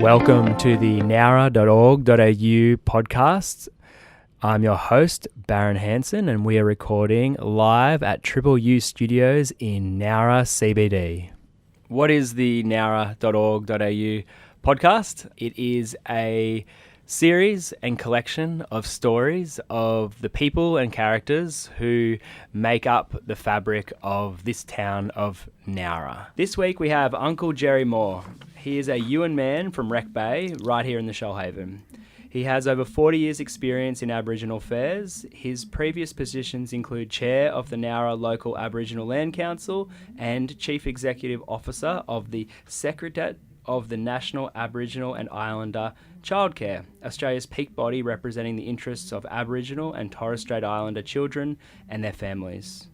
Welcome to the Nowra.org.au podcast. I'm your host, Barron Hanson, and we are recording live at Triple U Studios in Nowra CBD. What is the Nowra.org.au podcast? It is a series and collection of stories of the people and characters who make up the fabric of this town of Nowra. This week we have Uncle Gerry Moore. He is a Yuin man from Wreck Bay, right here in the Shoalhaven. He has over 40 years' experience in Aboriginal affairs. His previous positions include Chair of the Nowra Local Aboriginal Land Council and Chief Executive Officer of the Secretariat of the National Aboriginal and Islander Childcare, Australia's peak body representing the interests of Aboriginal and Torres Strait Islander children and their families.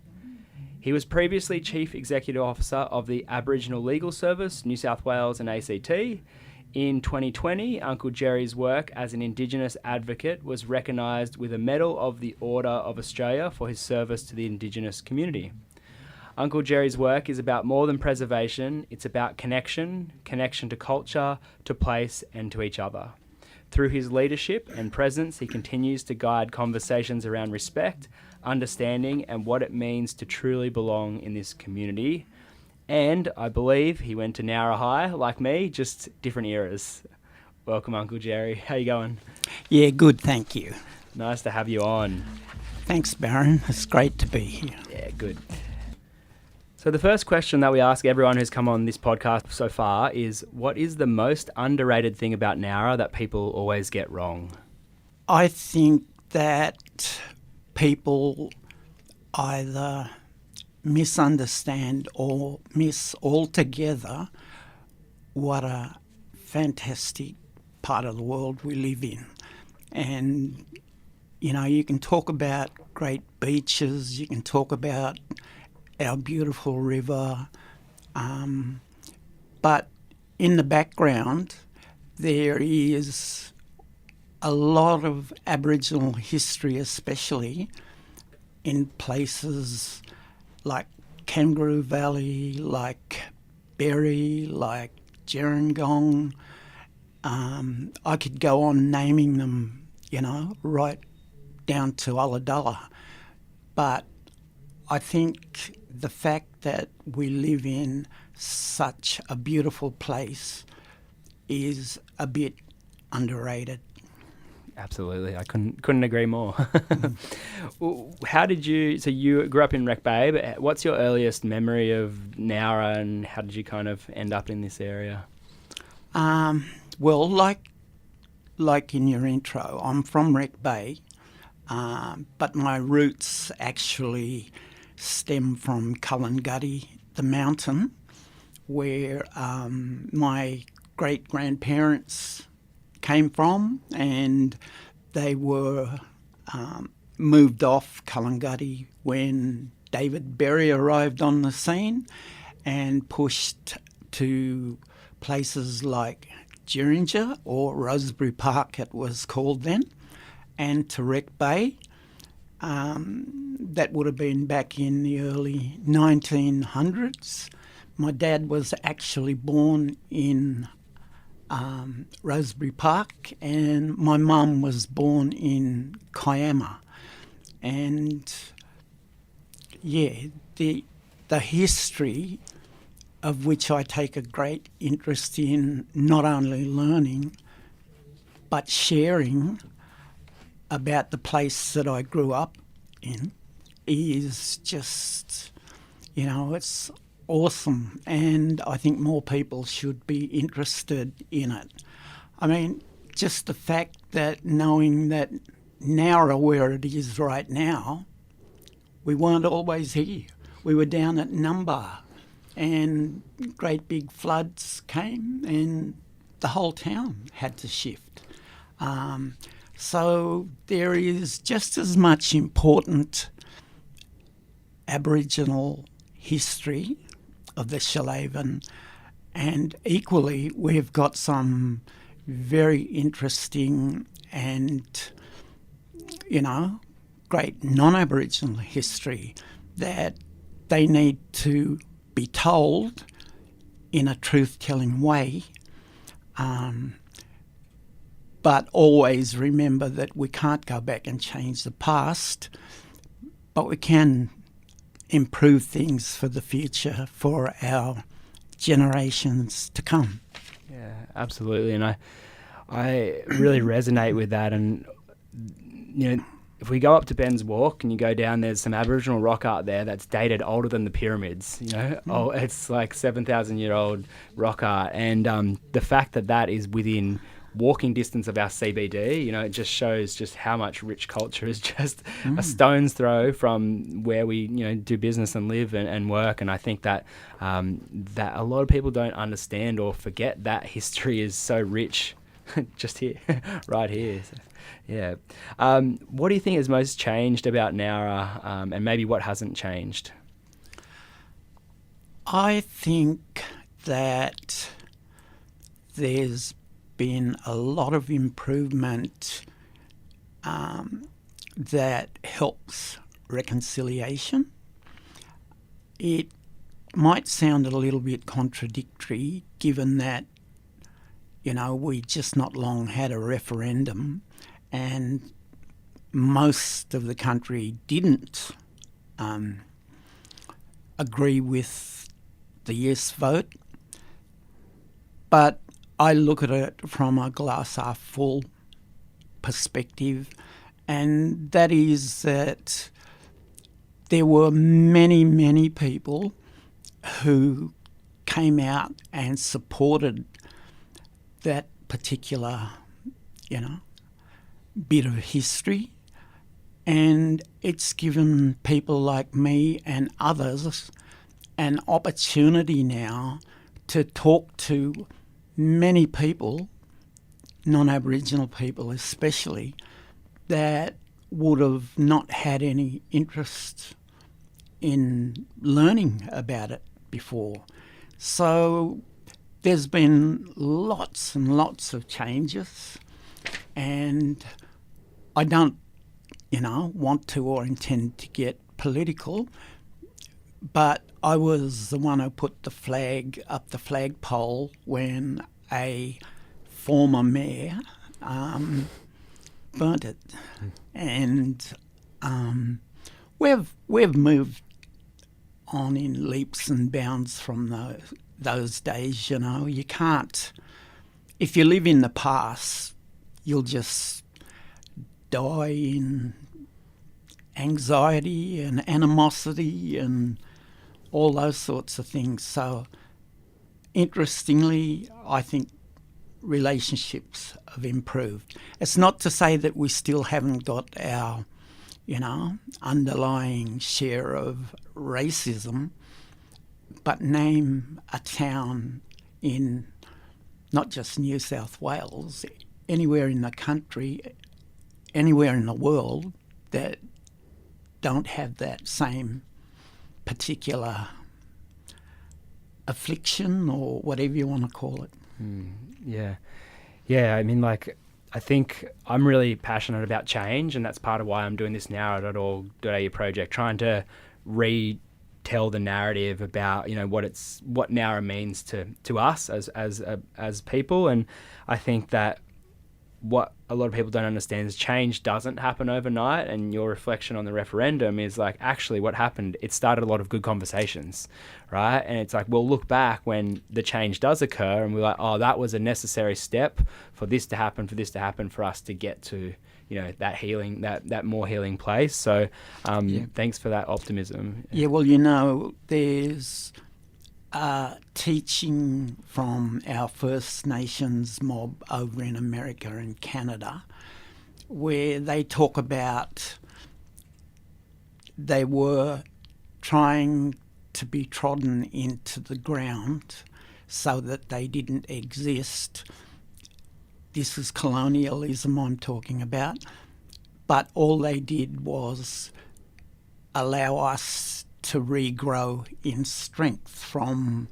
He was previously Chief Executive Officer of the Aboriginal Legal Service, New South Wales and ACT. In 2020, Uncle Gerry's work as an Indigenous advocate was recognised with a Medal of the Order of Australia for his service to the Indigenous community. Uncle Gerry's work is about more than preservation. It's about connection to culture, to place and to each other. Through his leadership and presence, he continues to guide conversations around respect, understanding and what it means to truly belong in this community. And I believe he went to Nowra High, like me, just different eras. Welcome, Uncle Gerry. How you going? Yeah, good, thank you. Nice to have you on. Thanks, Barron. It's great to be here. Yeah, good. So the first question that we ask everyone who's come on this podcast so far is, what is the most underrated thing about Nowra that people always get wrong? I think that people either misunderstand or miss altogether what a fantastic part of the world we live in. And, you know, you can talk about great beaches, you can talk about our beautiful river, but in the background there is a lot of Aboriginal history, especially in places like Kangaroo Valley, like Berry, like Gerringong. I could go on naming them, you know, right down to Ulladulla. But I think the fact that we live in such a beautiful place is a bit underrated. Absolutely, I couldn't agree more. How did you? So you grew up in Wreck Bay, but what's your earliest memory of Nowra, and how did you kind of end up in this area? Well, like in your intro, I'm from Wreck Bay, but my roots actually stem from Kulungutty, the mountain, where my great-grandparents came from, and they were moved off Kulungutty when David Berry arrived on the scene and pushed to places like Geringa, or Rosebery Park it was called then, and to Wreck Bay. That would have been back in the early 1900s. My dad was actually born in Rosebery Park, and my mum was born in Kiama. And yeah, the history of which I take a great interest in, not only learning but sharing about the place that I grew up in, is just, you know, it's awesome, and I think more people should be interested in it. I mean, just the fact that knowing that Nowra, where it is right now, we weren't always here. We were down at Number, and great big floods came and the whole town had to shift. So there is just as much important Aboriginal history of the Shoalhaven, and equally we've got some very interesting and, you know, great non-Aboriginal history that they need to be told in a truth-telling way but always remember that we can't go back and change the past, but we can improve things for the future for our generations to come. Yeah, absolutely. And I really resonate with that. And, you know, if we go up to Ben's Walk and you go down, there's some Aboriginal rock art there that's dated older than the pyramids, you know. Oh, it's like 7,000-year-old rock art. And the fact that that is within walking distance of our CBD, you know, it just shows just how much rich culture is just a stone's throw from where we, you know, do business and live and work. And I think that that a lot of people don't understand or forget that history is so rich just here, right here. So, yeah. What do you think has most changed about Nowra, and maybe what hasn't changed? I think that there's been a lot of improvement that helps reconciliation. It might sound a little bit contradictory given that, you know, we just not long had a referendum and most of the country didn't agree with the yes vote. But I look at it from a glass half full perspective, and that is that there were many, many people who came out and supported that particular, you know, bit of history, and it's given people like me and others an opportunity now to talk to many people, non-Aboriginal people especially, that would have not had any interest in learning about it before. So there's been lots and lots of changes, and I don't, you know, want to or intend to get political, but I was the one who put the flag up the flagpole when a former mayor burnt it. And we've moved on in leaps and bounds from those days, you know. You can't, if you live in the past, you'll just die in anxiety and animosity and all those sorts of things. So interestingly, I think relationships have improved. It's not to say that we still haven't got our, you know, underlying share of racism, but name a town in not just New South Wales, anywhere in the country, anywhere in the world that don't have that same particular affliction or whatever you want to call it. Yeah, I mean, like, I think I'm really passionate about change, and that's part of why I'm doing this nowra.org.au project, trying to retell the narrative about, you know, what Nowra means to us as people. And I think that what a lot of people don't understand is change doesn't happen overnight, and your reflection on the referendum is like, actually what happened, it started a lot of good conversations, right? And it's like, we'll look back when the change does occur and we're like, oh, that was a necessary step for this to happen, for us to get to, you know, that healing, that more healing place. So thanks for that optimism. Yeah, well, you know, there's teaching from our First Nations mob over in America and Canada, where they talk about they were trying to be trodden into the ground so that they didn't exist. This is colonialism I'm talking about, but all they did was allow us to regrow in strength from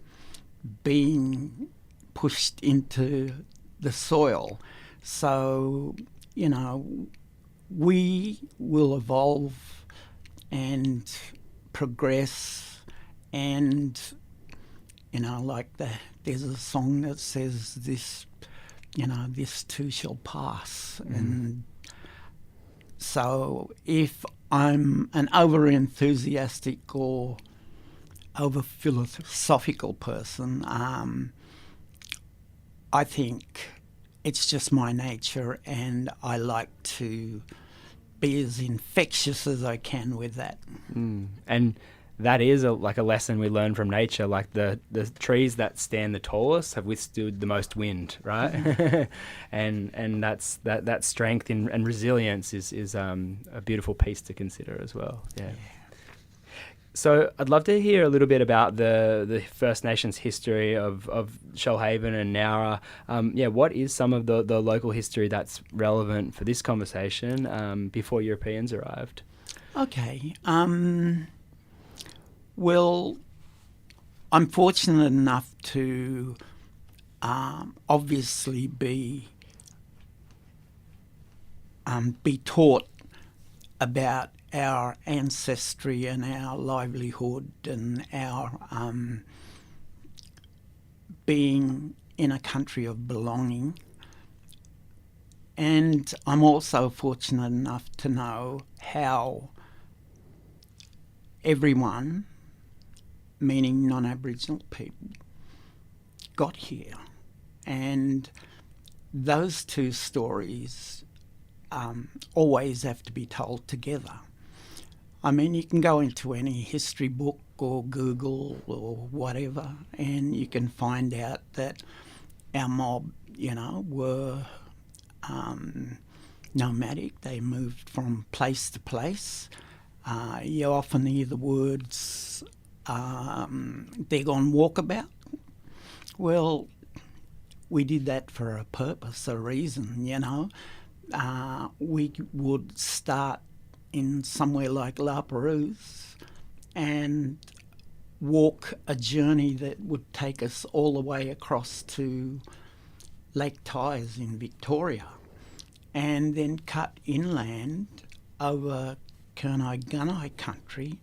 being pushed into the soil. So, you know, we will evolve and progress, and, you know, like there's a song that says this this too shall pass. And so if I'm an over-enthusiastic or over-philosophical person, I think it's just my nature, and I like to be as infectious as I can with that. And that is a lesson we learn from nature. Like the trees that stand the tallest have withstood the most wind, right? and that strength and resilience is a beautiful piece to consider as well. Yeah. So I'd love to hear a little bit about the First Nations history of Shoalhaven and Nowra. What is some of the local history that's relevant for this conversation before Europeans arrived? Okay. Well, I'm fortunate enough to obviously be taught about our ancestry and our livelihood and our being in a country of belonging. And I'm also fortunate enough to know how everyone, meaning non-Aboriginal people, got here. And those two stories always have to be told together. I mean, you can go into any history book or Google or whatever, and you can find out that our mob, were nomadic. They moved from place to place. You often hear the words, they're gone walkabout. Well, we did that for a purpose, a reason, We would start in somewhere like La Perouse and walk a journey that would take us all the way across to Lake Tyers in Victoria, and then cut inland over Gunai country,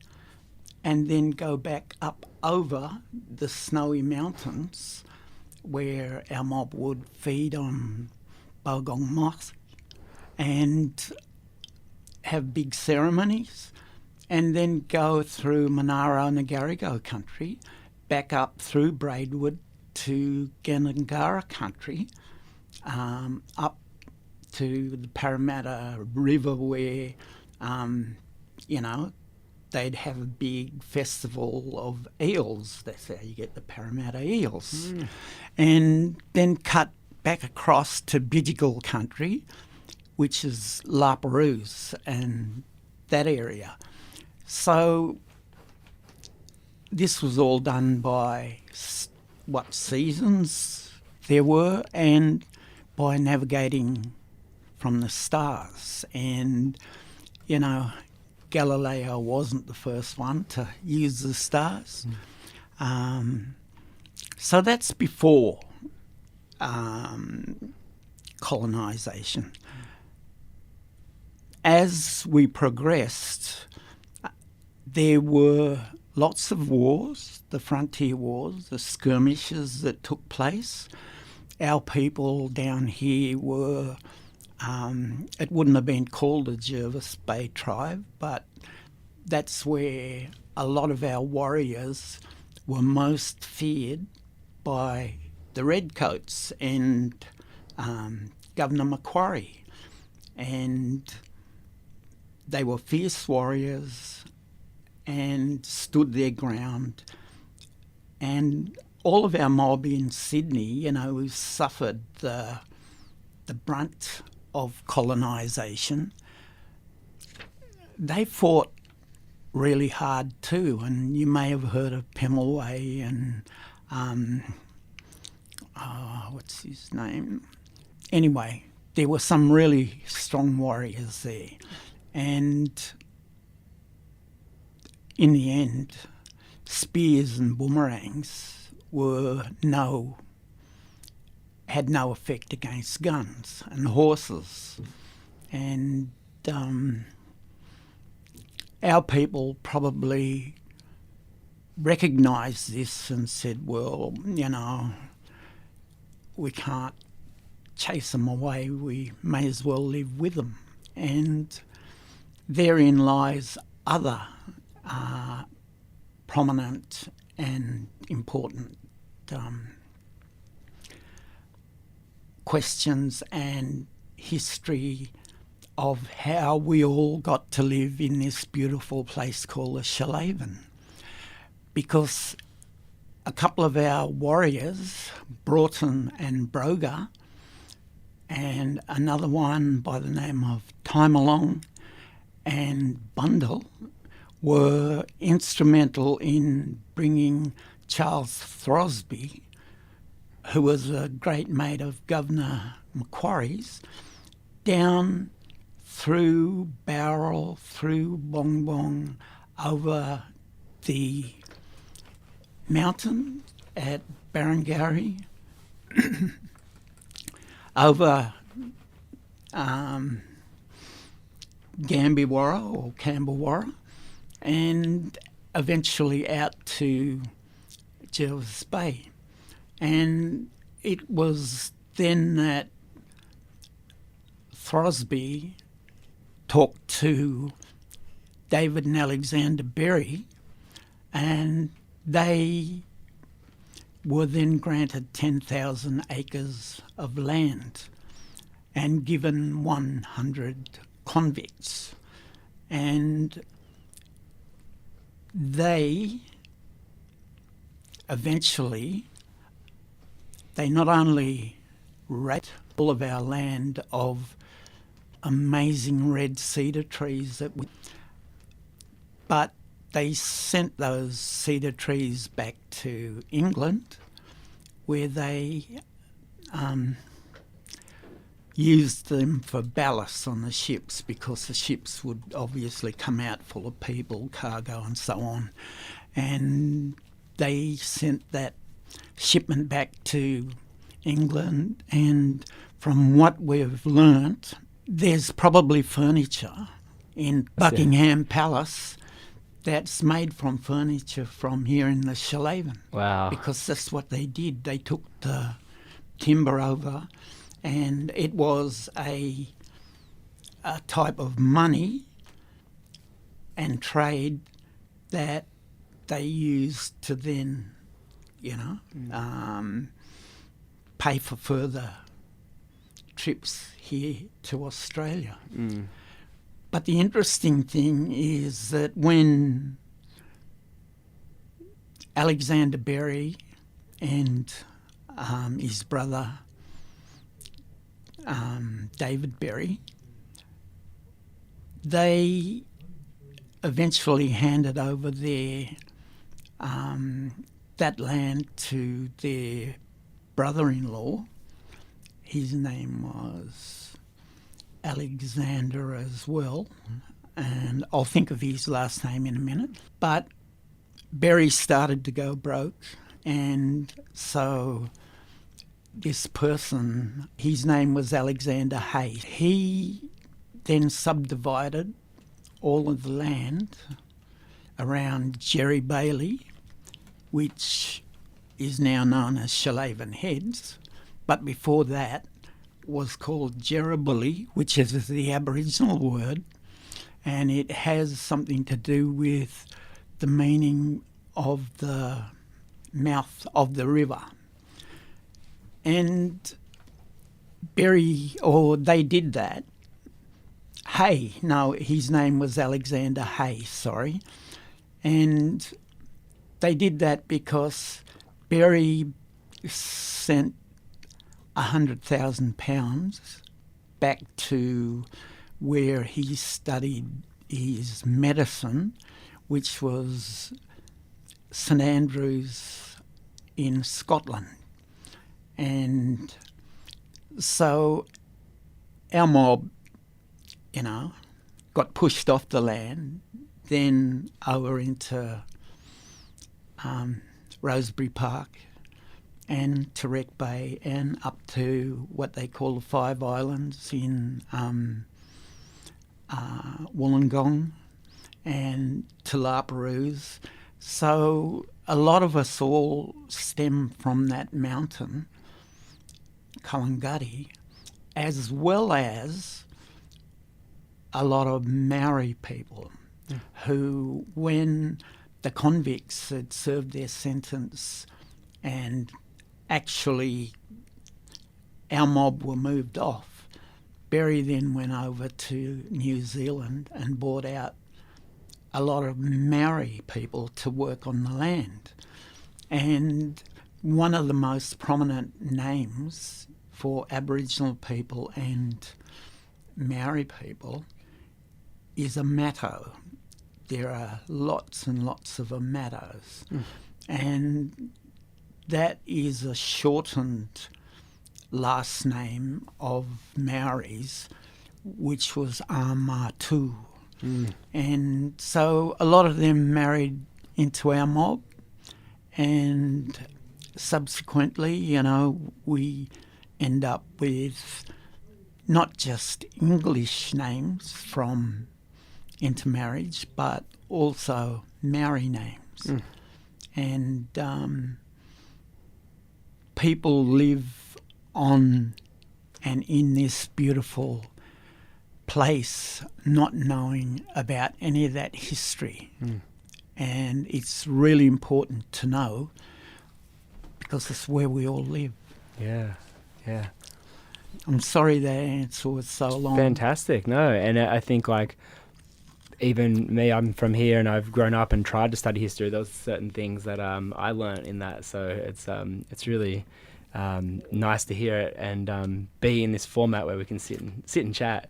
and then go back up over the snowy mountains where our mob would feed on bogong moss and have big ceremonies, and then go through Monaro and Ngarigo country, back up through Braidwood to Ganangara country, up to the Parramatta River where, they'd have a big festival of eels. That's how you get the Parramatta eels. And then cut back across to Bidjigal country, which is La Perouse and that area. So this was all done by what seasons there were and by navigating from the stars. And, Galileo wasn't the first one to use the stars. So that's before colonisation. As we progressed, there were lots of wars, the frontier wars, the skirmishes that took place. Our people down here were, it wouldn't have been called a Jervis Bay tribe, but that's where a lot of our warriors were most feared by the Redcoats and Governor Macquarie. And they were fierce warriors and stood their ground. And all of our mob in Sydney, who suffered the brunt of colonisation, they fought really hard too. And you may have heard of Pemulwuy and what's his name? Anyway, there were some really strong warriors there. And in the end, spears and boomerangs had no effect against guns and horses. And our people probably recognised this and said, well, we can't chase them away, we may as well live with them. And therein lies other prominent and important questions and history of how we all got to live in this beautiful place called the Shoalhaven. Because a couple of our warriors, Broughton and Broga, and another one by the name of Timelong and Bundle, were instrumental in bringing Charles Throsby, who was a great mate of Governor Macquarie's, down through Bowral, through Bong Bong, over the mountain at Barangary, over Gambiwarra or Camberwarra, and eventually out to Jervis Bay. And it was then that Throsby talked to David and Alexander Berry, and they were then granted 10,000 acres of land and given 100 convicts. And they eventually, they not only raped all of our land of amazing red cedar trees but they sent those cedar trees back to England, where they used them for ballast on the ships, because the ships would obviously come out full of people, cargo and so on. And they sent that shipment back to England, and from what we've learnt, there's probably furniture in Buckingham Palace that's made from furniture from here in the Shoalhaven. Wow. Because that's what they did. They took the timber over, and it was a type of money and trade that they used to then, pay for further trips here to Australia. But the interesting thing is that when Alexander Berry and his brother David Berry, they eventually handed over their that land to their brother-in-law. His name was Alexander as well, and I'll think of his last name in a minute. But Berry started to go broke, and so this person, his name was Alexander Hay, he then subdivided all of the land around Jerry Bailey, which is now known as Shoalhaven Heads, but before that was called Jerrabully, which is the Aboriginal word, and it has something to do with the meaning of the mouth of the river. And they did that. His name was Alexander Hay, sorry. And they did that because Berry sent £100,000 back to where he studied his medicine, which was St Andrews in Scotland. And so our mob, got pushed off the land, then over into Rosebery Park and Terek Bay, and up to what they call the Five Islands in Wollongong and Talaparoos. So a lot of us all stem from that mountain, Kulanguddy, as well as a lot of Maori people who, when the convicts had served their sentence and actually our mob were moved off, Berry then went over to New Zealand and brought out a lot of Maori people to work on the land. And one of the most prominent names for Aboriginal people and Maori people is a matto. There are lots and lots of mattos. And that is a shortened last name of Maoris, which was Amatu. And so a lot of them married into our mob, and subsequently, you know, we end up with not just English names from intermarriage, but also Maori names. And people live on and in this beautiful place not knowing about any of that history. And it's really important to know because it's where we all live. Yeah. I'm sorry that answer was so long. Fantastic. No, and I think like even me, I'm from here and I've grown up and tried to study history. There was certain things that I learnt in that. So it's really nice to hear it and be in this format where we can sit and chat.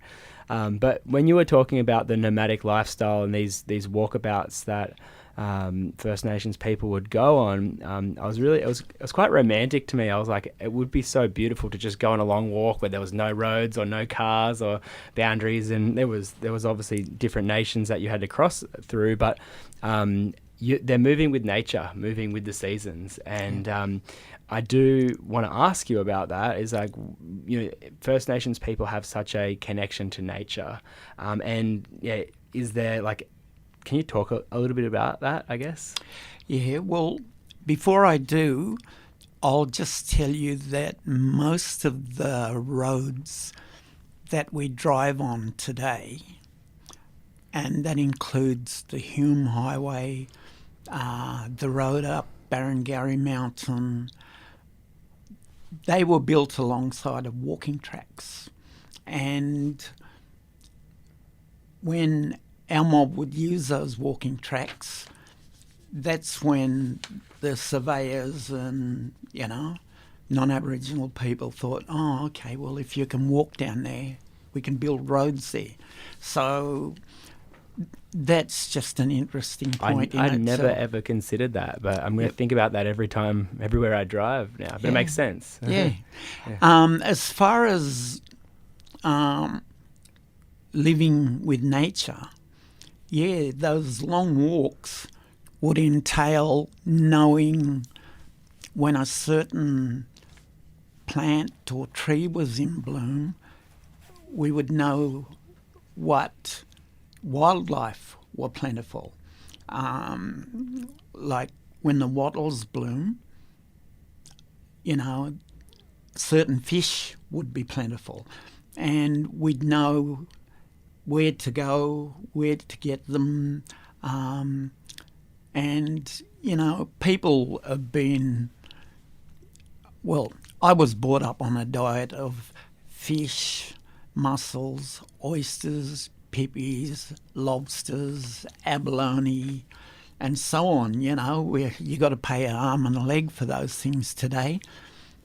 But when you were talking about the nomadic lifestyle and these walkabouts that First Nations people would go on, it was quite romantic to me. I was like, it would be so beautiful to just go on a long walk where there was no roads or no cars or boundaries, and there was obviously different nations that you had to cross through, but they're moving with nature, moving with the seasons, and I do want to ask you about that. Is like, you know, First Nations people have such a connection to nature, and yeah, is there like, can you talk a little bit about that, I guess? Yeah, well, before I do, I'll just tell you that most of the roads that we drive on today, and that includes the Hume Highway, the road up Barron Mountain, they were built alongside of walking tracks. And when our mob would use those walking tracks, that's when the surveyors and, you know, non-Aboriginal people thought, oh, okay, well, if you can walk down there, we can build roads there. So that's just an interesting point. I never ever considered that, but I'm going to think about that everywhere I drive now. But it makes sense. Yeah. As far as living with nature, yeah, those long walks would entail knowing when a certain plant or tree was in bloom. We would know what wildlife were plentiful. Like when the wattles bloom, you know, certain fish would be plentiful. And we'd know where to go, where to get them. And, you know, people have been, well, I was brought up on a diet of fish, mussels, oysters, pippies, lobsters, abalone, and so on, you know, where you got to pay an arm and a leg for those things today.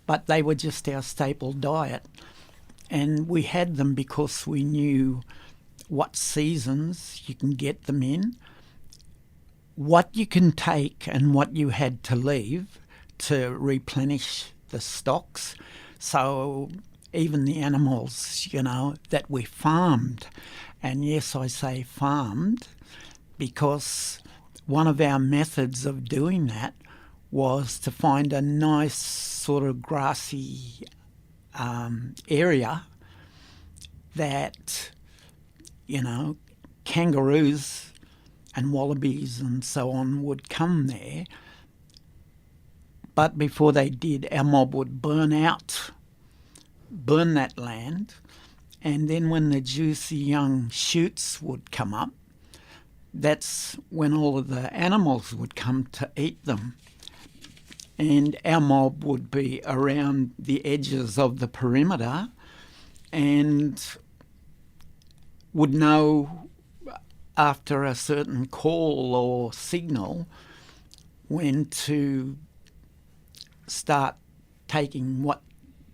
But they were just our staple diet. And we had them because we knew what seasons you can get them in, what you can take and what you had to leave to replenish the stocks. So even the animals, you know, that we farmed, and yes, I say farmed, because one of our methods of doing that was to find a nice sort of grassy area that, you know, kangaroos and wallabies and so on would come there. But before they did, our mob would burn out burn that land, and then when the juicy young shoots would come up, that's when all of the animals would come to eat them. And our mob would be around the edges of the perimeter and would know after a certain call or signal when to start taking what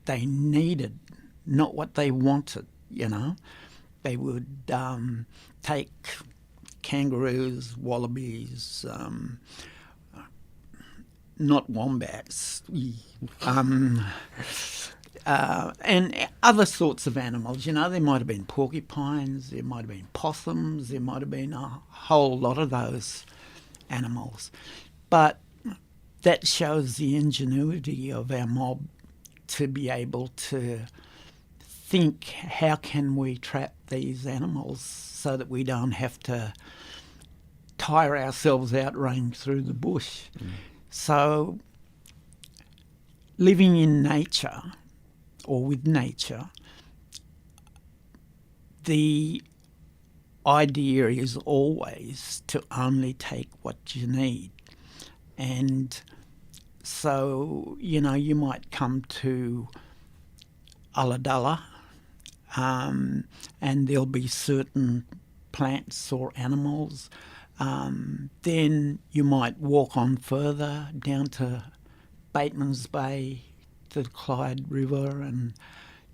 they needed, not what they wanted, you know. They would take kangaroos, wallabies, not wombats, and other sorts of animals. You know, there might have been porcupines, there might have been possums, there might have been a whole lot of those animals. But that shows the ingenuity of our mob to be able to think, how can we trap these animals so that we don't have to tire ourselves out running through the bush. So living in nature or with nature, the idea is always to only take what you need. And so, you know, you might come to Ulladulla and there'll be certain plants or animals. Then you might walk on further down to Bateman's Bay, to the Clyde River, and,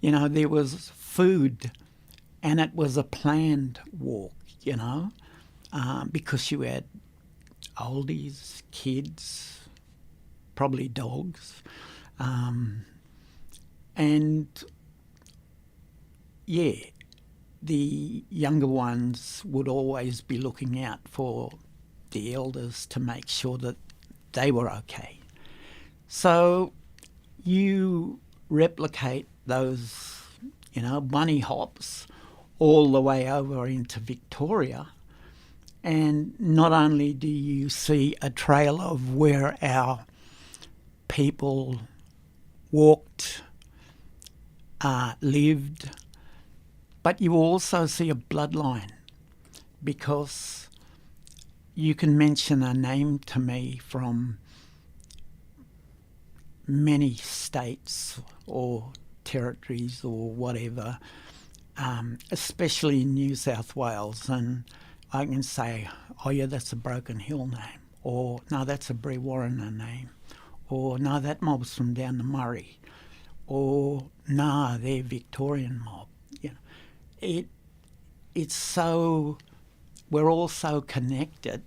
you know, there was food, and it was a planned walk, you know, because you had oldies, kids, probably dogs, and yeah, the younger ones would always be looking out for the elders to make sure that they were okay. So you replicate those, you know, bunny hops all the way over into Victoria, and not only do you see a trail of where our people walked, lived, but you also see a bloodline, because you can mention a name to me from many states or territories or whatever, especially in New South Wales, and I can say, oh yeah, that's a Broken Hill name, or no, that's a Brewarrina name, or no, that mob's from down the Murray, or no, they're Victorian mob. You know, it's so, we're all so connected.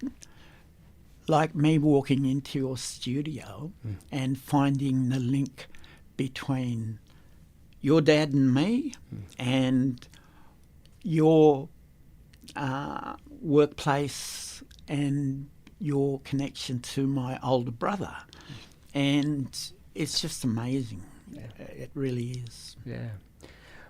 Like me walking into your studio and finding the link between your dad and me and your workplace and your connection to my older brother. And it's just amazing. Yeah. It really is. Yeah.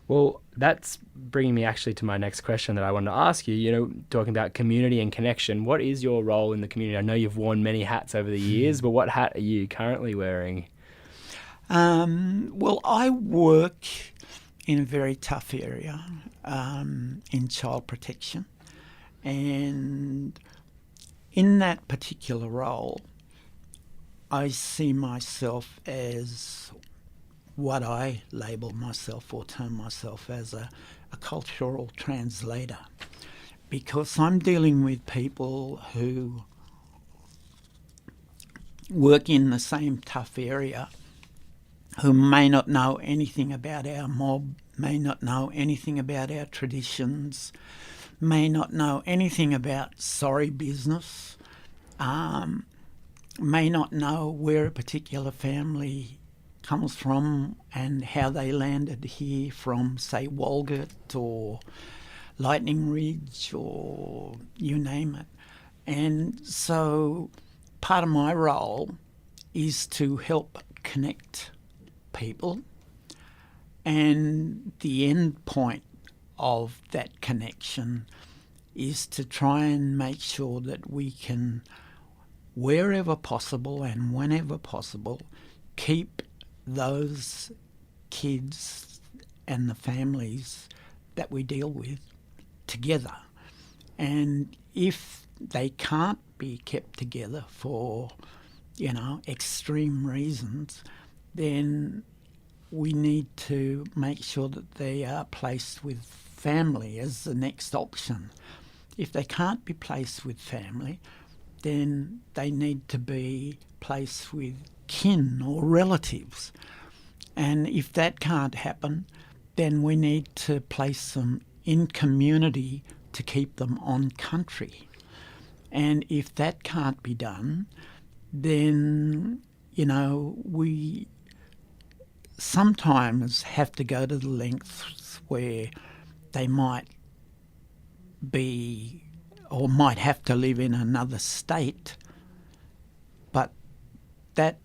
Well, that's bringing me actually to my next question that I wanted to ask you. You know, talking about community and connection, what is your role in the community? I know you've worn many hats over the years, but what hat are you currently wearing? Well, I work in a very tough area in child protection. And in that particular role, I see myself as what I label myself or term myself as a cultural translator, because I'm dealing with people who work in the same tough area, who may not know anything about our mob, may not know anything about our traditions, may not know anything about sorry business, may not know where a particular family comes from and how they landed here from, say, Walgett or Lightning Ridge or you name it. And so part of my role is to help connect people, and the end point of that connection is to try and make sure that we can, wherever possible and whenever possible, keep those kids and the families that we deal with together. And if they can't be kept together for, extreme reasons, then we need to make sure that they are placed with family as the next option. If they can't be placed with family, then they need to be placed with kin or relatives. And if that can't happen, then we need to place them in community to keep them on country. And if that can't be done, then, we sometimes have to go to the lengths where they might be or might have to live in another state, but that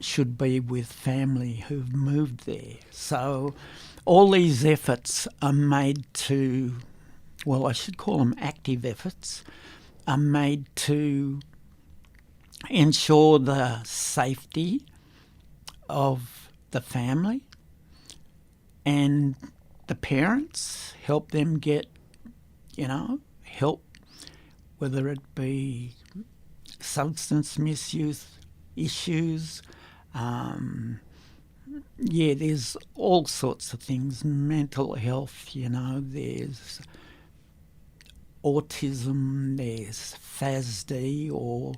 should be with family who've moved there. So all these efforts are made to, well, I should call them active efforts, are made to ensure the safety of the family, and the parents help them get, help, whether it be substance misuse issues. There's all sorts of things, mental health, there's autism, there's FASD, or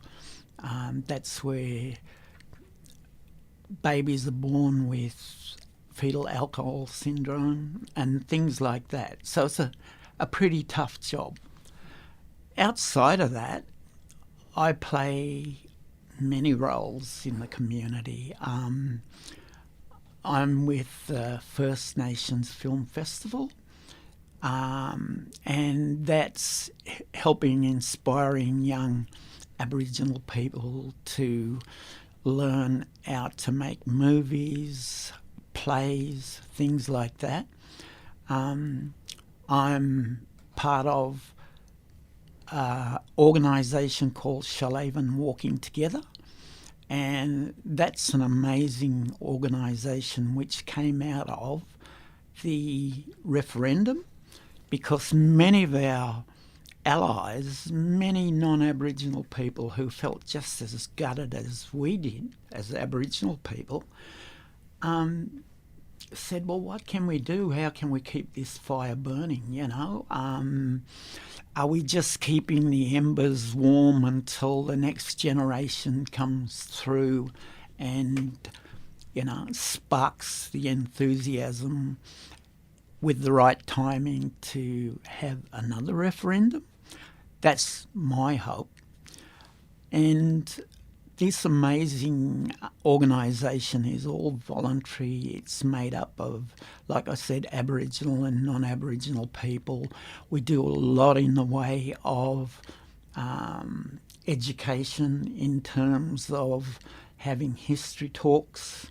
that's where babies are born with fetal alcohol syndrome and things like that. So it's a pretty tough job. Outside of that, I play many roles in the community. I'm with the First Nations Film Festival, and that's helping inspiring young Aboriginal people to learn how to make movies, plays, things like that. I'm part of an organisation called Shoalhaven Walking Together, and that's an amazing organisation which came out of the referendum, because many of our allies, many non-Aboriginal people who felt just as gutted as we did as Aboriginal people, said, well, what can we do? How can we keep this fire burning, Are we just keeping the embers warm until the next generation comes through and, sparks the enthusiasm with the right timing to have another referendum? That's my hope. And this amazing organisation is all voluntary. It's made up of, like I said, Aboriginal and non-Aboriginal people. We do a lot in the way of education in terms of having history talks.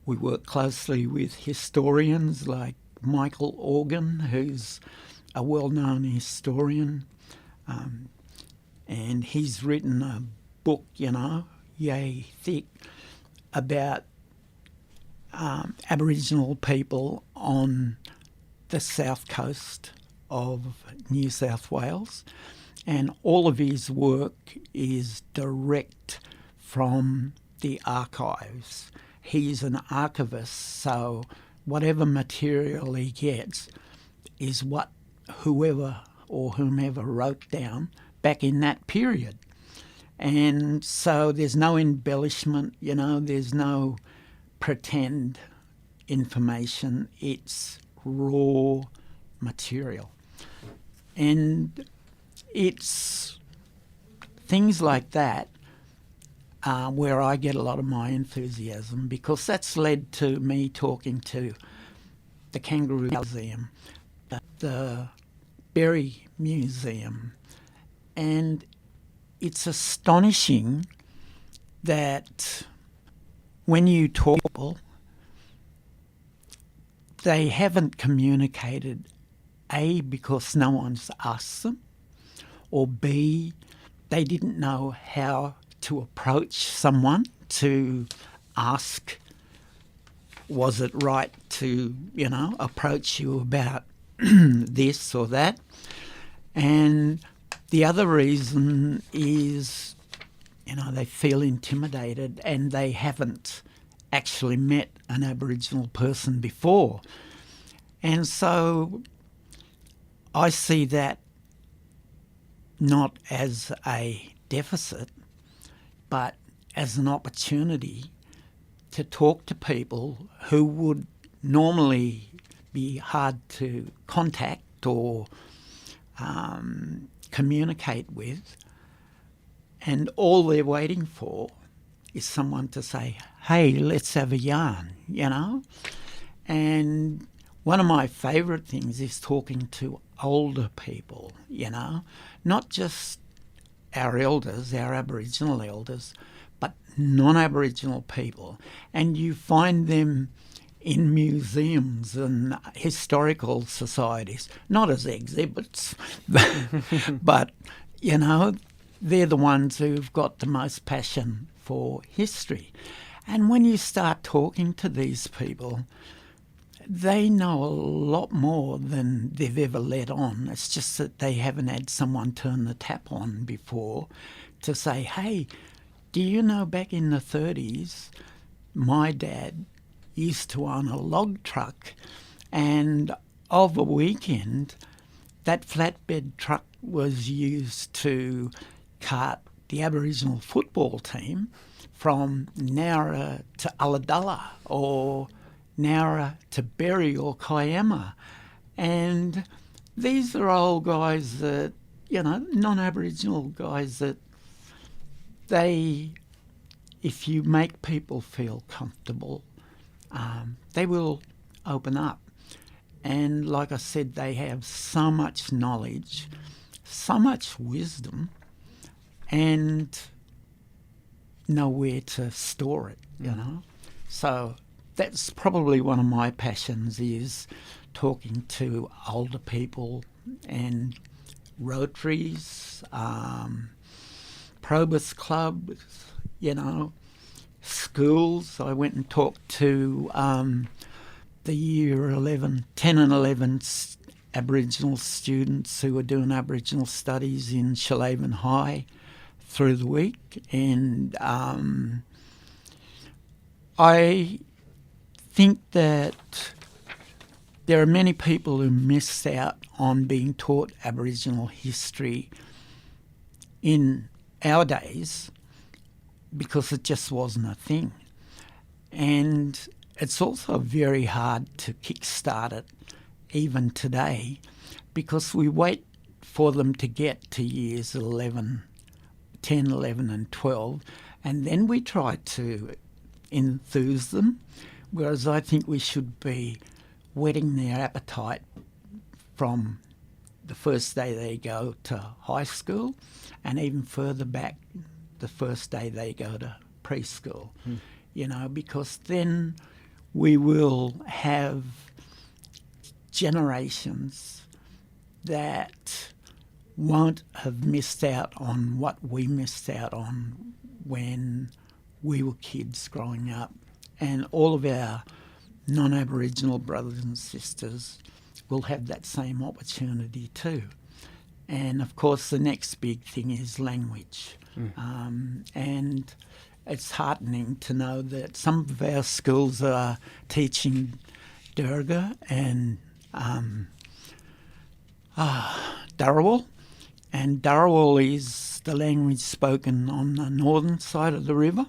We work closely with historians like Michael Organ, who's a well-known historian, and he's written a book, yay thick, about Aboriginal people on the south coast of New South Wales, and all of his work is direct from the archives. He's an archivist, so whatever material he gets is what whoever or whomever wrote down back in that period. And so there's no embellishment, there's no pretend information. It's raw material. And it's things like that where I get a lot of my enthusiasm, because that's led to me talking to the Kangaroo Museum, the Berry Museum, and it's astonishing that when you talk to people, they haven't communicated, A, because no one's asked them, or B, they didn't know how to approach someone to ask was it right to, approach you about this or that? And the other reason is, they feel intimidated and they haven't actually met an Aboriginal person before. And so I see that not as a deficit, but as an opportunity to talk to people who would normally be hard to contact or communicate with, and all they're waiting for is someone to say, hey, let's have a yarn, And one of my favourite things is talking to older people, not just our elders, our Aboriginal elders, but non-Aboriginal people. And you find them in museums and historical societies, not as exhibits, but, they're the ones who've got the most passion for history. And when you start talking to these people, they know a lot more than they've ever let on. It's just that they haven't had someone turn the tap on before to say, hey, do you know back in the 30s, my dad used to own a log truck, and of a weekend, that flatbed truck was used to cart the Aboriginal football team from Nowra to Ulladulla or Nowra to Berry or Kiama. And these are old guys that, non-Aboriginal guys that if you make people feel comfortable, they will open up. And like I said, they have so much knowledge, so much wisdom, and nowhere to store it, So that's probably one of my passions, is talking to older people and Rotaries, Probus clubs, schools. I went and talked to the year 10 and 11 Aboriginal students who were doing Aboriginal studies in Shoalhaven High through the week. And I think that there are many people who miss out on being taught Aboriginal history in our days because it just wasn't a thing. And it's also very hard to kickstart it even today because we wait for them to get to years 10, 11 and 12, and then we try to enthuse them, whereas I think we should be whetting their appetite from the first day they go to high school and even further back the first day they go to preschool, because then we will have generations that won't have missed out on what we missed out on when we were kids growing up. And all of our non-Aboriginal brothers and sisters will have that same opportunity too. And of course the next big thing is language. And it's heartening to know that some of our schools are teaching Durga and Dharawal. And Dharawal is the language spoken on the northern side of the river,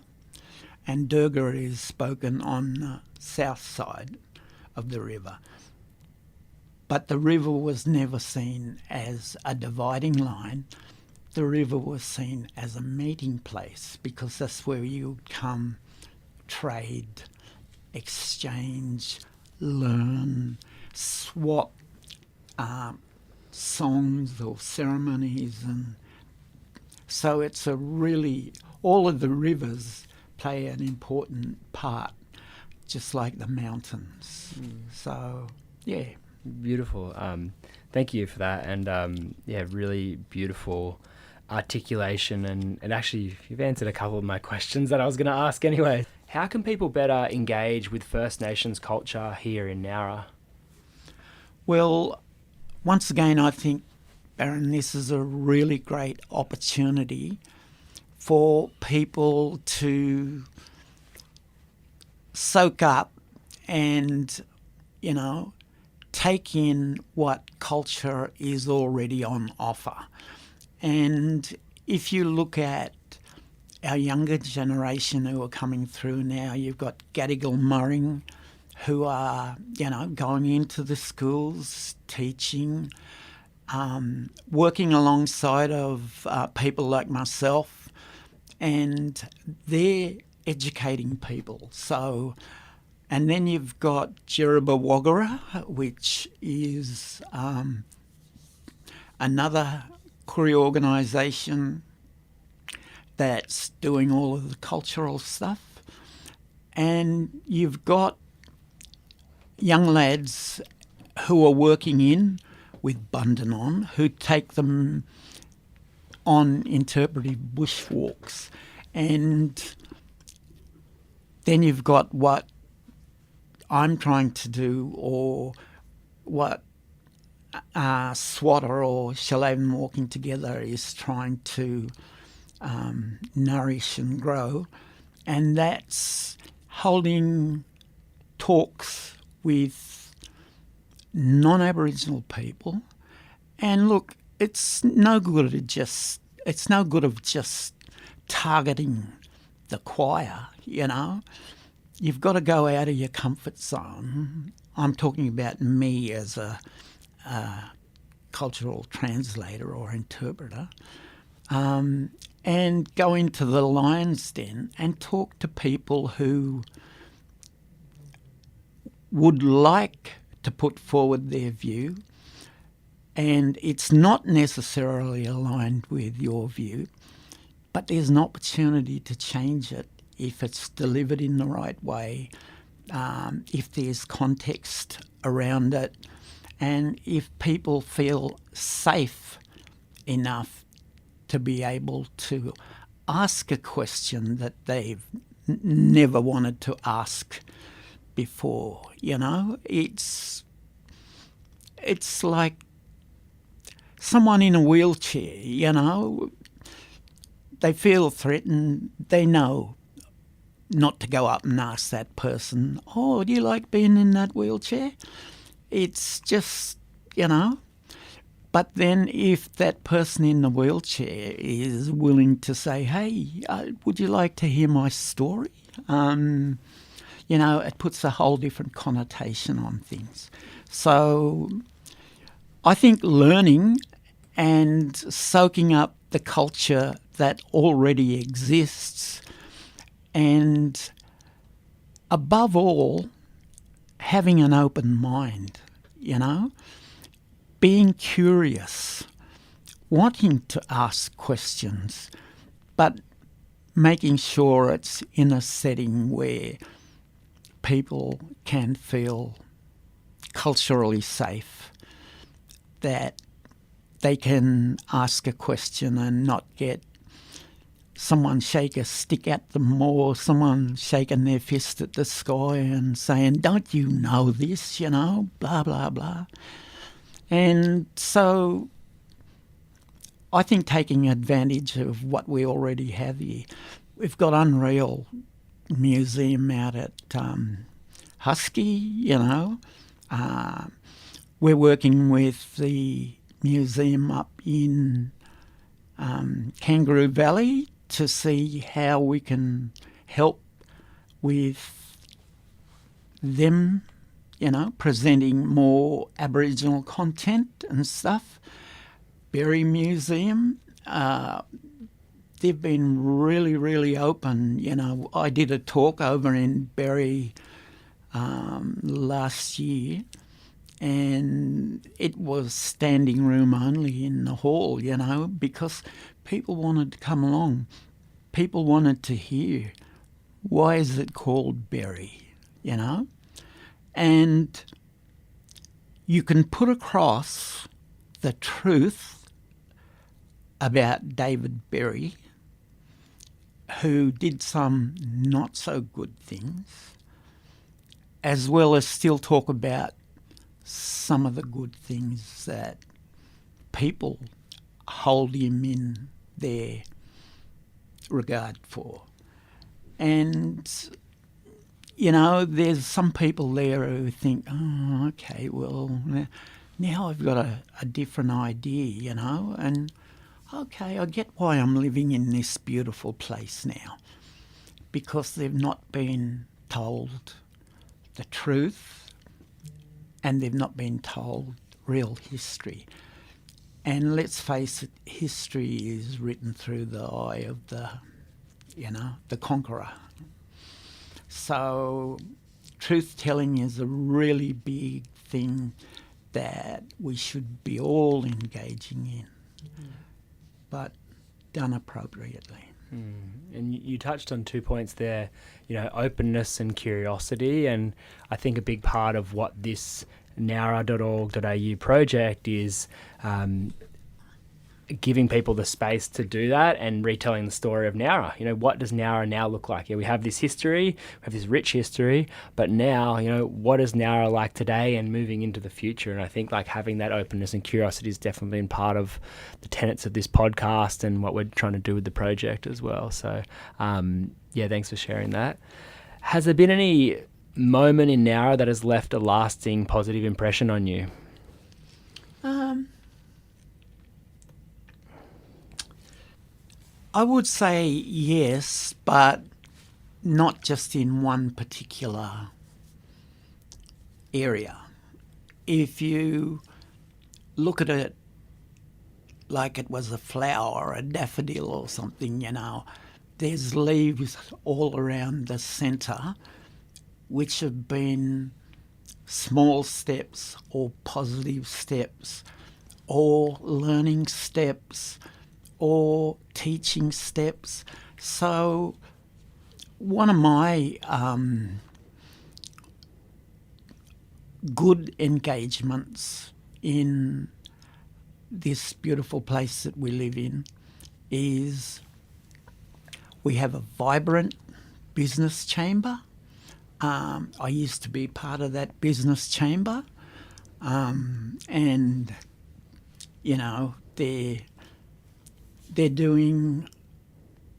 and Durga is spoken on the south side of the river. But the river was never seen as a dividing line. The river was seen as a meeting place because that's where you would come, trade, exchange, learn, swap songs or ceremonies. And so it's all of the rivers play an important part, just like the mountains. So, yeah. Beautiful. Thank you for that. And really beautiful articulation. And actually, you've answered a couple of my questions that I was going to ask anyway. How can people better engage with First Nations culture here in Nowra? Well, once again, I think, Barron, this is a really great opportunity for people to soak up and, take in what culture is already on offer. And if you look at our younger generation who are coming through now, you've got Gadigal Murring who are, going into the schools, teaching, working alongside of people like myself, and they're educating people. So, and then you've got Jirrabawagara, which is another Koori organisation that's doing all of the cultural stuff. And you've got young lads who are working in with Bundanon, who take them on interpretive bushwalks. And then you've got what I'm trying to do, or what Swatter or Shoalhaven Walking Together is trying to nourish and grow. And that's holding talks with non-Aboriginal people. And look, it's no good of just targeting the choir, You've got to go out of your comfort zone. I'm talking about me as a cultural translator or interpreter, and go into the lion's den and talk to people who would like to put forward their view, and it's not necessarily aligned with your view, but there's an opportunity to change it if it's delivered in the right way, if there's context around it, and if people feel safe enough to be able to ask a question that they've never wanted to ask before. It's like someone in a wheelchair, they feel threatened, they know not to go up and ask that person, oh, do you like being in that wheelchair? It's just, But then if that person in the wheelchair is willing to say, hey, would you like to hear my story? It puts a whole different connotation on things. So I think learning and soaking up the culture that already exists, and above all, having an open mind, being curious, wanting to ask questions, but making sure it's in a setting where people can feel culturally safe, that they can ask a question and not get someone shake a stick at them, or someone shaking their fist at the sky and saying, don't you know this, blah, blah, blah. And so I think taking advantage of what we already have here. We've got Unreal Museum out at Husky, we're working with the museum up in Kangaroo Valley to see how we can help with them, presenting more Aboriginal content and stuff. Berry Museum, they've been really, really open. I did a talk over in Berry last year, and it was standing room only in the hall, because people wanted to come along. People wanted to hear, why is it called Berry, And you can put across the truth about David Berry, who did some not so good things, as well as still talk about some of the good things that people hold him in their regard for. And, you know, there's some people there who think, oh, okay, well, now I've got a different idea, you know, and okay, I get why I'm living in this beautiful place now, because they've not been told the truth and they've not been told real history. And let's face it, history is written through the eye of the conqueror. So truth-telling is a really big thing that we should be all engaging in, but done appropriately. And you touched on 2 points there, you know, openness and curiosity. And I think a big part of what this nowra.org.au project is giving people the space to do that and retelling the story of Nowra. You know, what does Nowra now look like? Yeah, we have this history, we have this rich history, but now, you know, what is Nowra like today and moving into the future? And I think like having that openness and curiosity has definitely been part of the tenets of this podcast and what we're trying to do with the project as well. So, yeah, thanks for sharing that. Has there been any moment in Nowra that has left a lasting positive impression on you? I would say yes, but not just in one particular area. If you look at it like it was a flower or a daffodil or something, you know, there's leaves all around the centre which have been small steps or positive steps or learning steps or teaching steps. So one of my good engagements in this beautiful place that we live in is we have a vibrant business chamber. I used to be part of that business chamber, and, you know, they're doing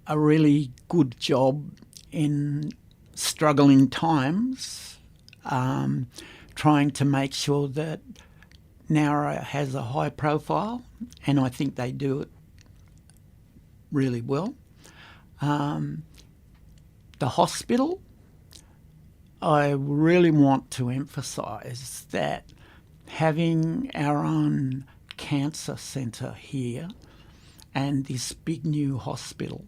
a really good job in struggling times, trying to make sure that Nowra has a high profile, and I think they do it really well. The hospital, I really want to emphasise that having our own cancer centre here and this big new hospital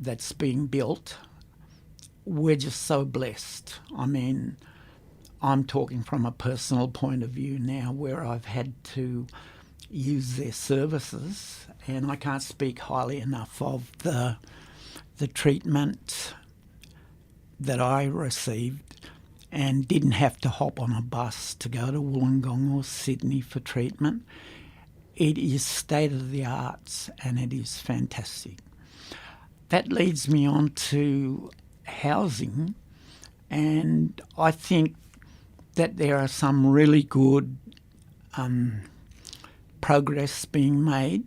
that's being built, we're just so blessed. I mean, I'm talking from a personal point of view now where I've had to use their services, and I can't speak highly enough of the treatment that I received and didn't have to hop on a bus to go to Wollongong or Sydney for treatment. It is state-of-the-art and it is fantastic. That leads me on to housing, and I think that there are some really good progress being made.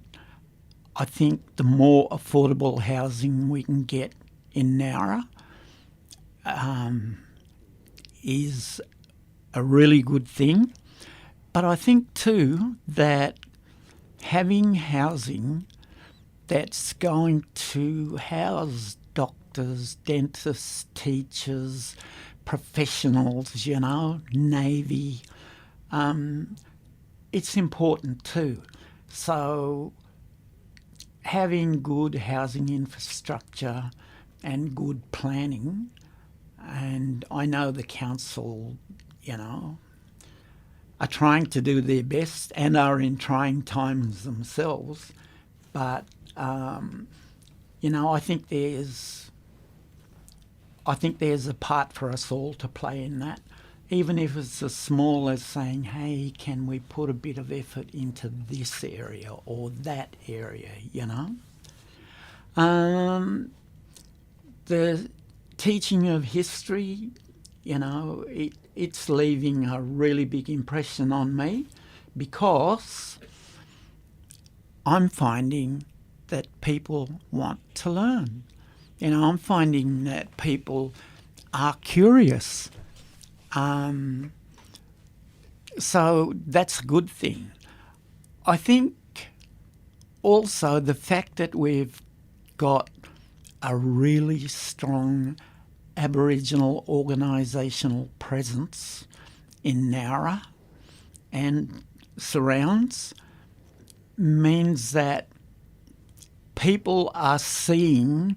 I think the more affordable housing we can get in Nowra is a really good thing. But I think too that having housing that's going to house doctors, dentists, teachers, professionals, you know, Navy, it's important too. So having good housing infrastructure and good planning, and I know the council, you know, are trying to do their best and are in trying times themselves, but you know, I think there's a part for us all to play in that, even if it's as small as saying, hey, can we put a bit of effort into this area or that area, you know? the teaching of history, it's leaving a really big impression on me, because I'm finding that people want to learn. I'm finding that people are curious. So that's a good thing. I think also the fact that we've got a really strong Aboriginal organisational presence in Nowra and surrounds means that people are seeing,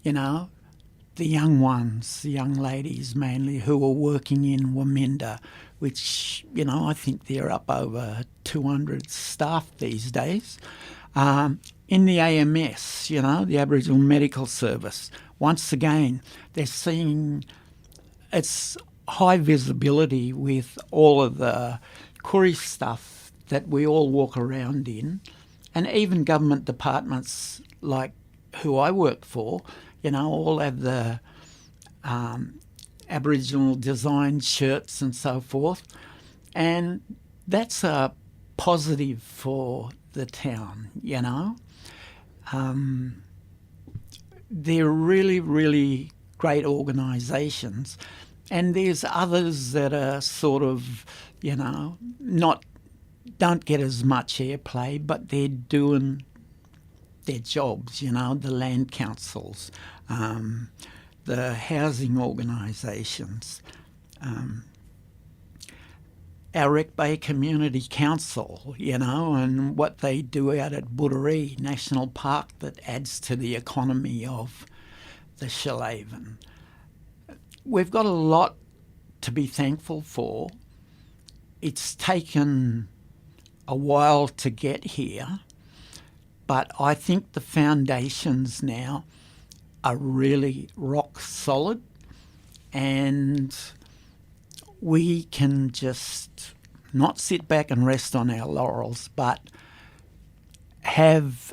the young ones, the young ladies mainly, who are working in Waminda, which, I think they're up over 200 staff these days. In the AMS, the Aboriginal Medical Service, once again, they're seeing it's high visibility with all of the Koori stuff that we all walk around in, and even government departments like who I work for, all have the Aboriginal design shirts and so forth, and that's a positive for the town, They're really, really great organisations, and there's others that are sort of, don't get as much airplay, but they're doing their jobs, the land councils, the housing organisations, our Wreck Bay Community Council, and what they do out at Buddaree National Park that adds to the economy of the Shoalhaven. We've got a lot to be thankful for. It's taken a while to get here, but I think the foundations now are really rock solid, and we can just not sit back and rest on our laurels, but have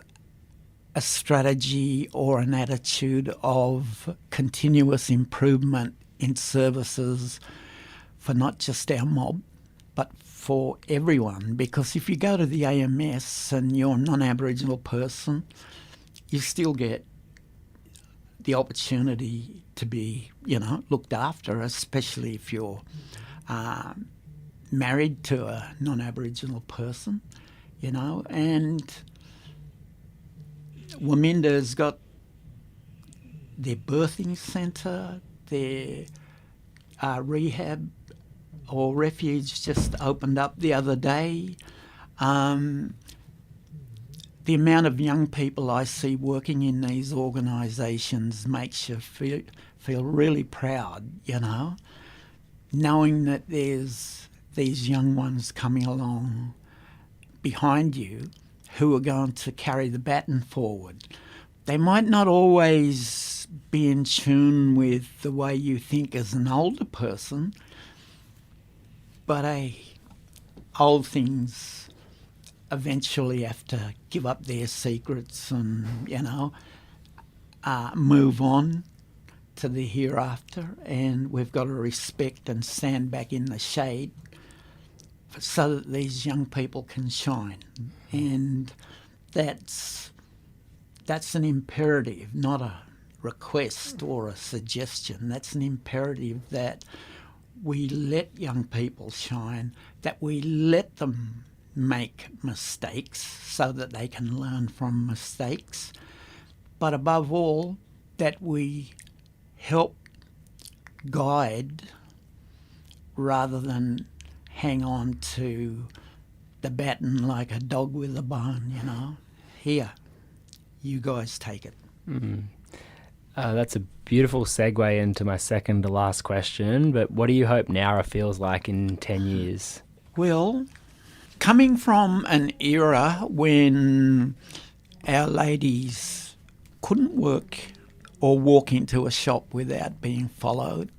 a strategy or an attitude of continuous improvement in services for not just our mob, but for everyone. Because if you go to the AMS and you're a non-Aboriginal person, you still get the opportunity to be, looked after, especially if you're married to a non-Aboriginal person, and Waminda's got their birthing centre, their rehab or refuge just opened up the other day. The amount of young people I see working in these organisations makes you feel really proud, knowing that there's these young ones coming along behind you who are going to carry the baton forward. They might not always be in tune with the way you think as an older person, but old things eventually have to give up their secrets and, move on to the hereafter, and we've got to respect and stand back in the shade so that these young people can shine. And that's an imperative, not a request or a suggestion. That's an imperative that we let young people shine, that we let them make mistakes so that they can learn from mistakes, but above all, that we help guide rather than hang on to the baton like a dog with a bone, Here, you guys take it. Mm. That's a beautiful segue into my second to last question, but what do you hope Nowra feels like in 10 years? Well, coming from an era when our ladies couldn't work or walk into a shop without being followed,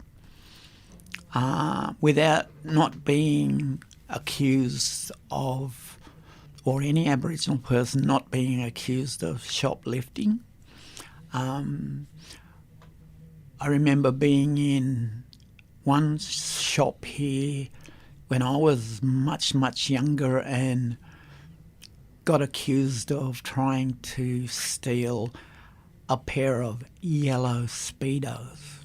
without not being accused of, or any Aboriginal person not being accused of shoplifting, I remember being in one shop here when I was much, much younger and got accused of trying to steal a pair of yellow Speedos.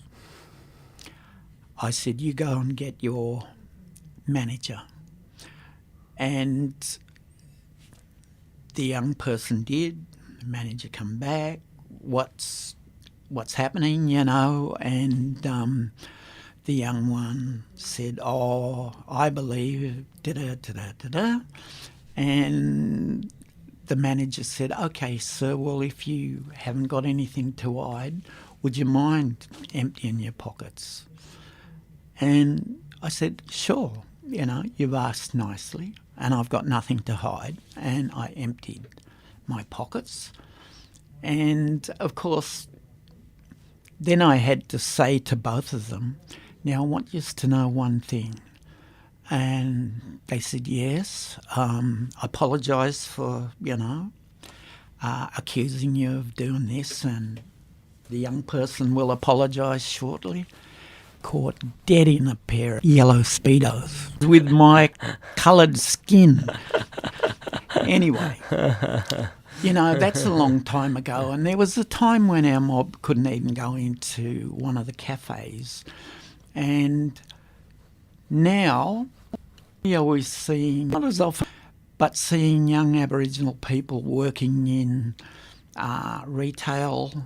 I said, you go and get your manager. And the young person did. The manager come back. What's happening, And the young one said, oh, I believe, da-da-da-da-da-da. And the manager said, okay, sir, well, if you haven't got anything to hide, would you mind emptying your pockets? And I said, sure, you've asked nicely and I've got nothing to hide. And I emptied my pockets. And, of course, then I had to say to both of them, now I want you to know one thing. And they said, yes, I apologise for, accusing you of doing this, and the young person will apologise shortly. Caught dead in a pair of yellow Speedos with my coloured skin. Anyway, that's a long time ago, and there was a time when our mob couldn't even go into one of the cafes. And now you're always seeing, not as often, but seeing young Aboriginal people working in retail,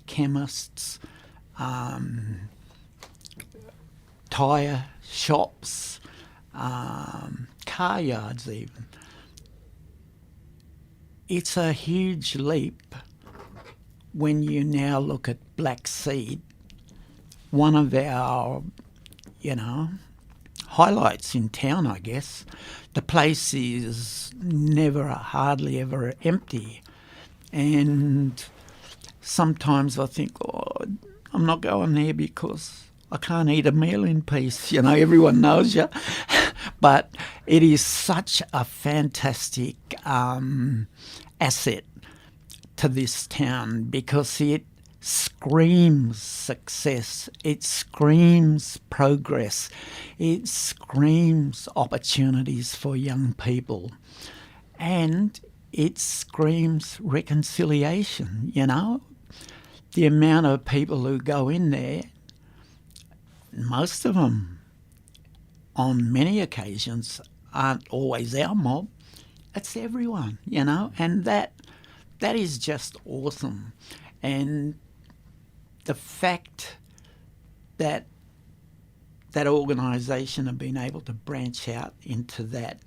chemists, tyre shops, car yards even. It's a huge leap when you now look at Black Seed, one of our, highlights in town, I guess. The place is hardly ever empty. And sometimes I think, I'm not going there because I can't eat a meal in peace. Everyone knows you. But it is such a fantastic asset to this town because it screams success, it screams progress, it screams opportunities for young people, and it screams reconciliation, The amount of people who go in there, most of them on many occasions aren't always our mob, it's everyone, and that is just awesome. And the fact that that organisation have been able to branch out into that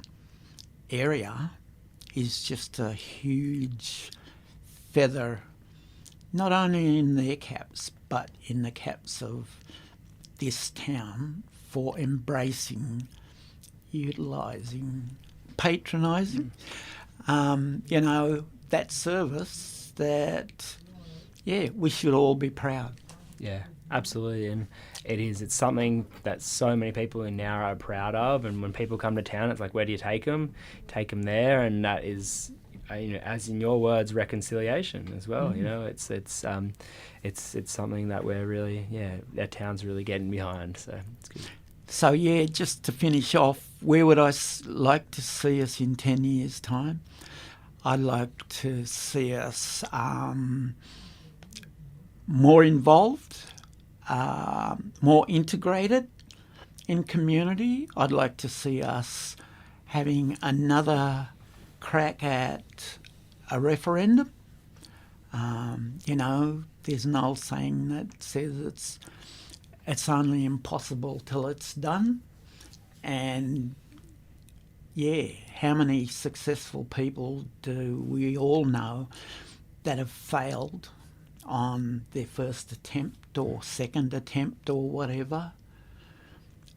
area is just a huge feather, not only in their caps, but in the caps of this town for embracing, utilising, patronising, that service that, we should all be proud. Yeah, absolutely. And it's something that so many people in Nowra are proud of. And when people come to town, it's like, where do you take them? Take them there. And that is, as in your words, reconciliation as well. Mm-hmm. It's something that we're really, our town's really getting behind. So it's good. So, just to finish off, where would I like to see us in 10 years' time? I'd like to see us more involved, more integrated in community. I'd like to see us having another crack at a referendum. There's an old saying that says it's only impossible till it's done. And how many successful people do we all know that have failed on their first attempt or second attempt or whatever?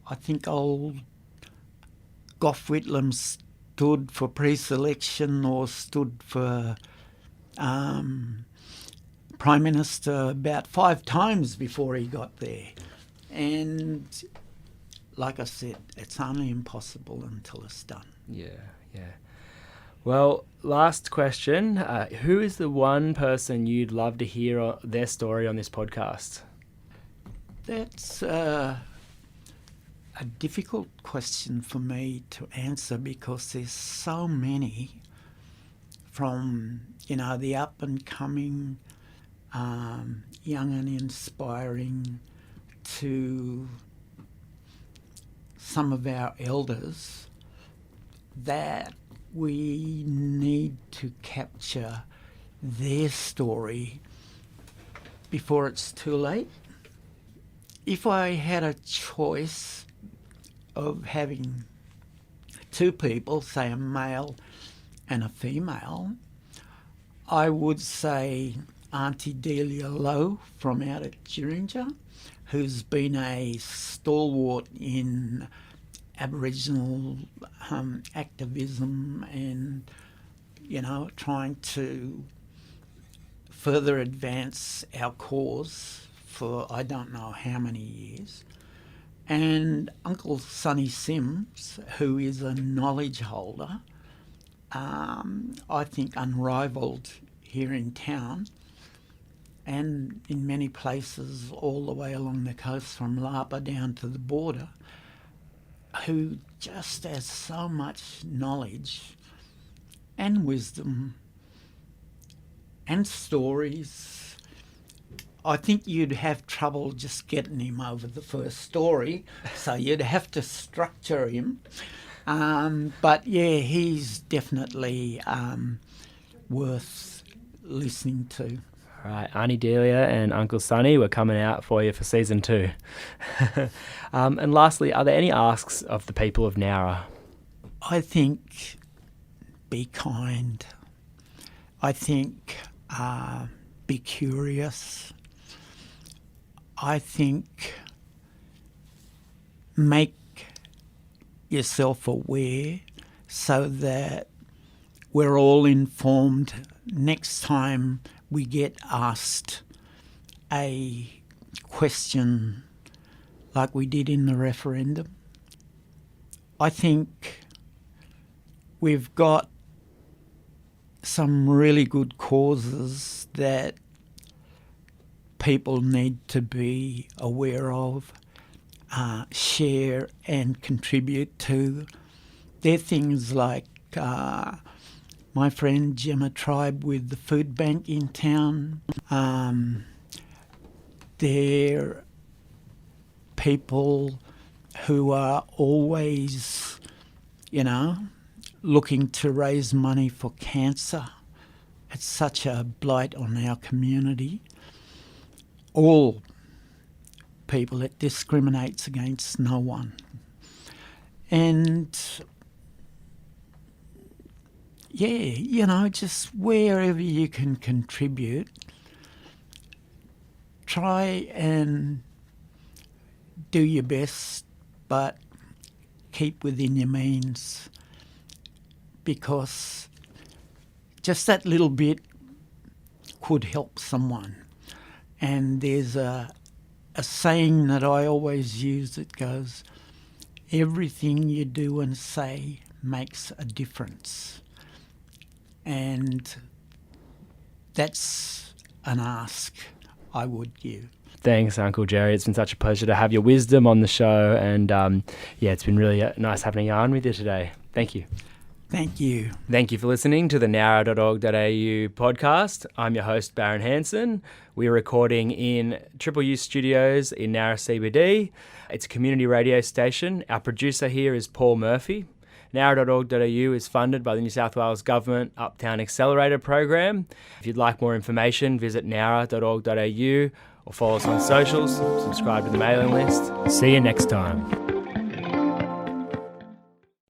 I think old Gough Whitlam stood for pre-selection or stood for Prime Minister about 5 times before he got there. And like I said, it's only impossible until it's done. Yeah. Well, last question. Who is the one person you'd love to hear their story on this podcast? That's a difficult question for me to answer because there's so many from, the up and coming, young and inspiring to some of our elders that we need to capture their story before it's too late. If I had a choice of having two people, say a male and a female, I would say Auntie Delia Lowe from out at Giringa, who's been a stalwart in Aboriginal activism and, trying to further advance our cause for I don't know how many years. And Uncle Sonny Sims, who is a knowledge holder, I think unrivalled here in town and in many places all the way along the coast from Lapa down to the border, who just has so much knowledge and wisdom and stories. I think you'd have trouble just getting him over the first story, so you'd have to structure him. But yeah, he's definitely worth listening to. All right, Auntie Delia and Uncle Sonny, we're coming out for you for season 2. And lastly, are there any asks of the people of Nowra? I think be kind. I think be curious. I think make yourself aware so that we're all informed next time we get asked a question like we did in the referendum. I think we've got some really good causes that people need to be aware of, share and contribute to. They're things like my friend Gemma Tribe with the food bank in town. They're people who are always, looking to raise money for cancer. It's such a blight on our community. All people, it discriminates against no one. And yeah, just wherever you can contribute, try and do your best, but keep within your means, because just that little bit could help someone. And there's a saying that I always use that goes, everything you do and say makes a difference. And that's an ask I would give. Thanks, Uncle Gerry. It's been such a pleasure to have your wisdom on the show. And it's been really nice having a yarn with you today. Thank you. Thank you. Thank you for listening to the nowra.org.au podcast. I'm your host, Barron Hanson. We're recording in Triple U Studios in Nowra CBD. It's a community radio station. Our producer here is Paul Murphy. Nowra.org.au is funded by the New South Wales Government Uptown Accelerator Program. If you'd like more information, visit nowra.org.au or follow us on socials, subscribe to the mailing list. See you next time.